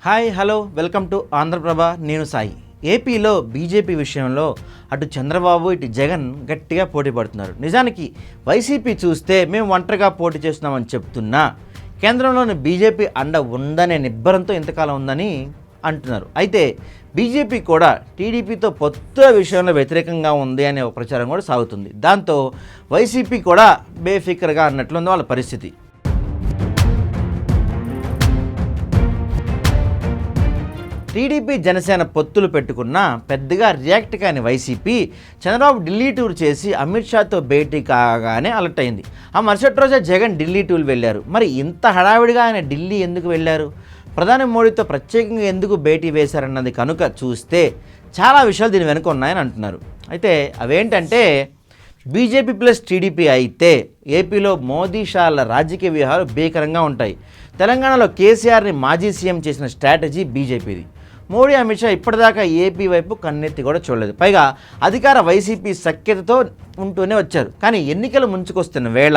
Hi hello welcome to Andhraprabha. నేను సాయి. ఏపీలో BJP విషయంలో అటు చంద్రబాబు ఇటు జగన్ గట్టిగా పోటీ పడుతున్నారు. నిజానికి వైసీపీ చూస్తే మేము ఒంటరిగా పోటీ చేస్తున్నామని చెప్తున్నా కేంద్రంలోని బీజేపీ అండ ఉందనే నిబ్బరంతో ఇంతకాలం ఉందని అంటున్నారు. అయితే బీజేపీ కూడా టీడీపీతో పొత్తు విషయంలో వ్యతిరేకంగా ఉంది అనే ఒక ప్రచారం కూడా సాగుతుంది. దాంతో వైసీపీ కూడా బేఫికర్గా అన్నట్లుంది వాళ్ళ పరిస్థితి. టీడీపీ జనసేన పొత్తులు పెట్టుకున్న పెద్దగా రియాక్ట్ కాని వైసీపీ చంద్రబాబు ఢిల్లీ టూర్ చేసి అమిత్ షాతో భేటీ కాగానే అలర్ట్ అయింది. ఆ మరుసటి రోజే జగన్ ఢిల్లీ టూర్ వెళ్ళారు. మరి ఇంత హడావిడిగా ఆయన ఢిల్లీ ఎందుకు వెళ్ళారు, ప్రధాని మోడీతో ప్రత్యేకంగా ఎందుకు భేటీ వేశారన్నది కనుక చూస్తే చాలా విషయాలు దీని వెనుక ఉన్నాయని అంటున్నారు. అయితే అవేంటంటే బీజేపీ ప్లస్ టీడీపీ అయితే ఏపీలో మోదీ షాల రాజకీయ వ్యూహాలు భీకరంగా ఉంటాయి. తెలంగాణలో కేసీఆర్ని మాజీ సీఎం చేసిన స్ట్రాటజీ బీజేపీది. మోడీ అమిత్ షా ఇప్పటిదాకా ఏపీ వైపు కన్నెత్తి కూడా చూడలేదు. పైగా అధికార వైసీపీ సఖ్యతతో ఉంటూనే వచ్చారు. కానీ ఎన్నికలు ముంచుకొస్తున్న వేళ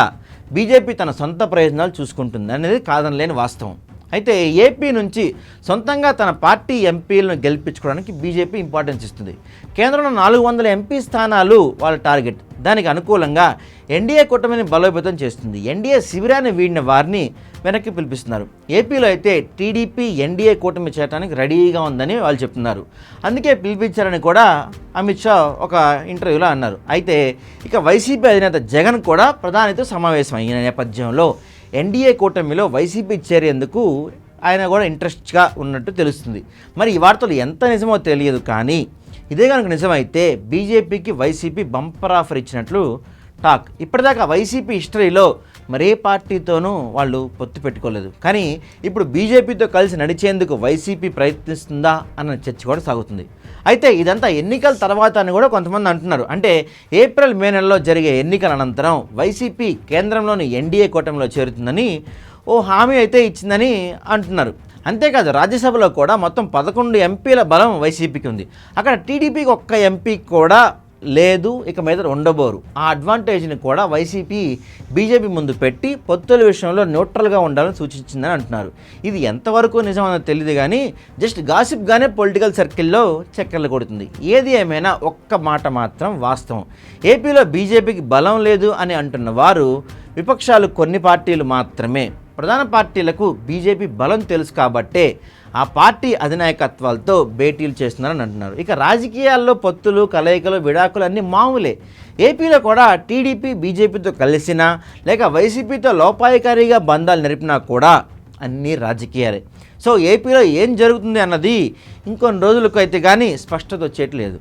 బీజేపీ తన సొంత ప్రయోజనాలు చూసుకుంటుంది అనేది కాదనలేని వాస్తవం. అయితే ఏపీ నుంచి సొంతంగా తన పార్టీ ఎంపీలను గెలిపించుకోవడానికి బీజేపీ ఇంపార్టెన్స్ ఇస్తుంది. కేంద్రంలో 400 ఎంపీ స్థానాలు వాళ్ళ టార్గెట్. దానికి అనుకూలంగా ఎన్డీఏ కూటమిని బలోపేతం చేస్తుంది. ఎన్డీఏ శిబిరాన్ని వీడిన వారిని వెనక్కి పిలిపిస్తున్నారు. ఏపీలో అయితే టీడీపీ ఎన్డీఏ కూటమి చేయడానికి రెడీగా ఉందని వాళ్ళు చెప్తున్నారు. అందుకే పిలిపించారని కూడా అమిత్ షా ఒక ఇంటర్వ్యూలో అన్నారు. అయితే ఇక వైసీపీ అధినేత జగన్ కూడా ప్రధానితో సమావేశం అయిన నేపథ్యంలో ఎన్డీఏ కూటమిలో వైసీపీ చేరేందుకు ఆయన కూడా ఇంట్రెస్ట్గా ఉన్నట్టు తెలుస్తుంది. మరి ఈ వార్తలు ఎంత నిజమో తెలియదు, కానీ ఇదే కనుక నిజమైతే బీజేపీకి వైసీపీ బంపర్ ఆఫర్ ఇచ్చినట్లు టాక్. ఇప్పటిదాకా వైసీపీ హిస్టరీలో మరే పార్టీతోనూ వాళ్ళు పొత్తు పెట్టుకోలేదు. కానీ ఇప్పుడు బీజేపీతో కలిసి నడిచేందుకు వైసీపీ ప్రయత్నిస్తుందా అన్న చర్చ కూడా సాగుతుంది. అయితే ఇదంతా ఎన్నికల తర్వాత అని కూడా కొంతమంది అంటున్నారు. అంటే ఏప్రిల్ మే నెలలో జరిగే ఎన్నికల అనంతరం వైసీపీ కేంద్రంలోని ఎన్డీఏ కూటమిలో చేరుతుందని ఓ హామీ అయితే ఇచ్చిందని అంటున్నారు. అంతేకాదు రాజ్యసభలో కూడా మొత్తం 11 ఎంపీల బలం వైసీపీకి ఉంది. అక్కడ టీడీపీకి ఒక్క ఎంపీ కూడా లేదు, ఇక మీద ఉండబోరు. ఆ అడ్వాంటేజ్ని కూడా వైసీపీ బీజేపీ ముందు పెట్టి పొత్తుల విషయంలో న్యూట్రల్గా ఉండాలని సూచించిందని అంటున్నారు. ఇది ఎంతవరకు నిజమన్నది తెలియదు, కానీ జస్ట్ గాసిప్గానే పొలిటికల్ సర్కిల్లో చక్కర్లు కొడుతుంది. ఏది ఏమైనా ఒక్క మాట మాత్రం వాస్తవం. ఏపీలో బీజేపీకి బలం లేదు అని అంటున్న వారు విపక్షాలు కొన్ని పార్టీలు మాత్రమే. ప్రధాన పార్టీలకు బీజేపీ బలం తెలుసు కాబట్టే ఆ పార్టీ అధినాయకత్వాలతో భేటీలు చేస్తున్నారని అంటున్నారు. ఇక రాజకీయాల్లో పొత్తులు కలయికలు విడాకులు అన్నీ మామూలే. ఏపీలో కూడా టీడీపీ బీజేపీతో కలిసినా లేక వైసీపీతో లోపాయకారిగా బంధాలు నెరిపినా కూడా అన్నీ రాజకీయాలే. సో ఏపీలో ఏం జరుగుతుంది అన్నది ఇంకొన్ని రోజులకు అయితే కానీ స్పష్టత వచ్చేట్లేదు.